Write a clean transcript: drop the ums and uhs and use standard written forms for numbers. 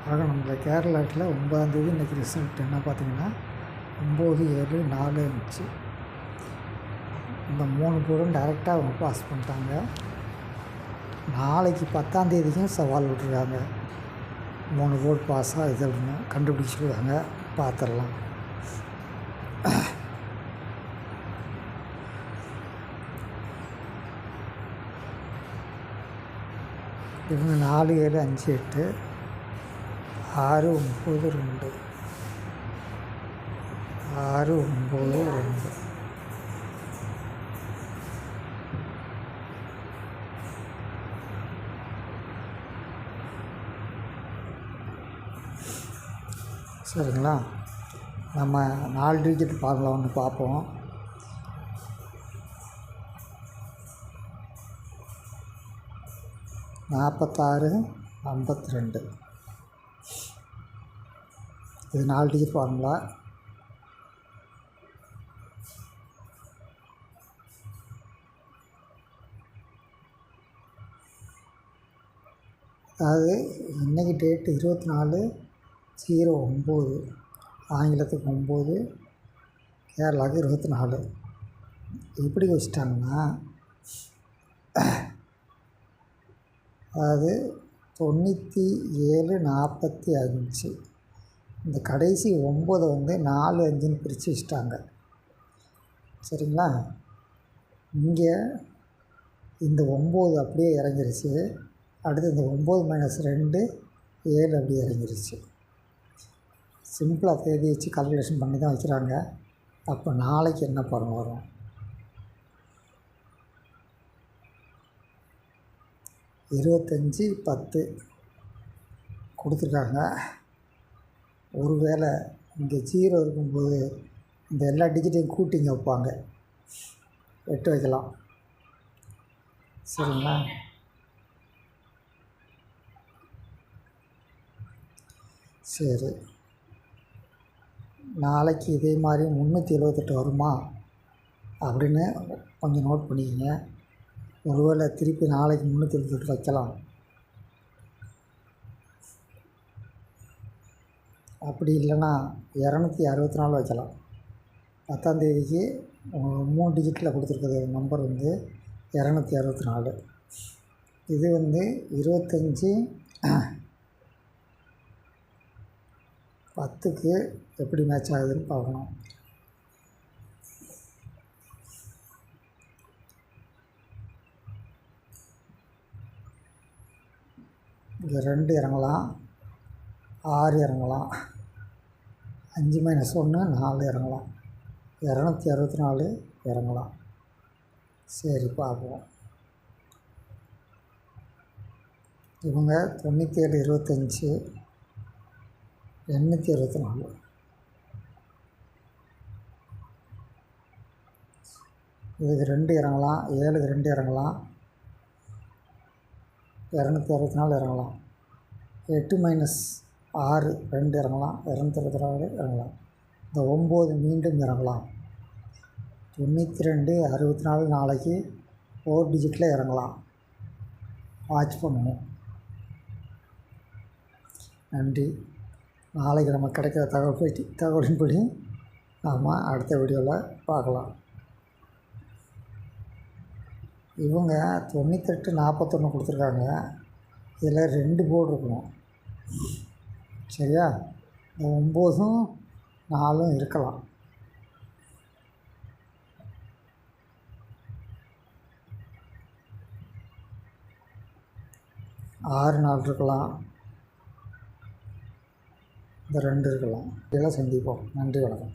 ஆக நம்ம கேரளாவில் 9ஆந்தேதி இன்றைக்கி ரிசல்ட் என்ன பார்த்திங்கன்னா 9/7/4 இருந்துச்சு. இந்த 3 போர்டும் டைரெக்டாக அவங்க பாஸ் பண்ணிட்டாங்க. நாளைக்கு 10ஆந்தேதிக்கும் சவால் விட்ருக்காங்க. 3 போர்டு பாஸ் ஆகுது அப்படின்னு கண்டுபிடிச்சிருக்காங்க. பார்த்துடலாம். இவங்க 4, 7, 5, 8, 6, 9, 2, 6, 9, 2. சரிங்களா? நம்ம 4 டிஜிட் ஃபார்முலா ஒன்று பார்ப்போம். நாற்பத்தாறு 52. இது 4 டிஜிட் ஃபார்முலா. அதாவது இன்றைக்கி டேட்டு 24/09, ஆங்கிலத்துக்கு 9, கேரளாவுக்கு 24. எப்படி வச்சிட்டாங்கன்னா, அதாவது 97/45. இந்த கடைசி 9 வந்து 4, 5ன்னு பிரித்து வச்சிட்டாங்க. சரிங்களா? இங்கே இந்த 9 அப்படியே இறங்கிருச்சு. அடுத்து இந்த 9 - 2 7 அப்படியே இறங்கிருச்சு. சிம்பிளாக தேதி வச்சு கால்குலேஷன் பண்ணி தான் வைக்கிறாங்க. அப்போ நாளைக்கு என்ன படம் வரும்? 25/10 கொடுத்துருக்காங்க. ஒருவேளை இங்கே 0 இருக்கும்போது இந்த எல்லா டிஜிட்டையும் கூட்டிங்க வைப்பாங்க, 8 வைக்கலாம். சரிங்களா? சரி, நாளைக்கு இதே மாதிரி 378 வருமா அப்படின்னு கொஞ்சம் நோட் பண்ணிக்கங்க. ஒருவேளை திருப்பி நாளைக்கு 378 வைக்கலாம். அப்படி இல்லைன்னா 264 வைக்கலாம். 10ஆந்தேதிக்கு 3 டிஜிட்டில் கொடுத்துருக்குற நம்பர் வந்து 264. இது வந்து 25/10க்கு எப்படி மேட்ச் ஆகுதுன்னு பார்க்கணும். இங்கே 2 இறங்கலாம், 6 இறங்கலாம், 5 - 1 4 இறங்கலாம், 264 இறங்கலாம். சரி, பார்ப்போம். இவங்க 97/25, 864. இதுக்கு 2 இறங்கலாம், 7க்கு 2 இறங்கலாம், 264 இறங்கலாம். 8 - 6 2 இறங்கலாம், 264 இறங்கலாம். இந்த 9 மீண்டும் இறங்கலாம். 92/64 நாளைக்கு 4 டிஜிட்டில் இறங்கலாம். வாட்ச் பண்ணுவோம். நன்றி. நாளைக்கு நம்ம கிடைக்கிற தகவலின்படி நாம் அடுத்த வீடியோவில் பார்க்கலாம். இவங்க 98/41 கொடுத்துருக்காங்க. இதில் 2 போர்டு இருக்கணும். சரியா? இந்த 9ம் 4ம் இருக்கலாம். ஆறு 4 இருக்கலாம். இந்த 2 இருக்கலாம். இதெல்லாம் சந்திப்போம். நன்றி, வணக்கம்.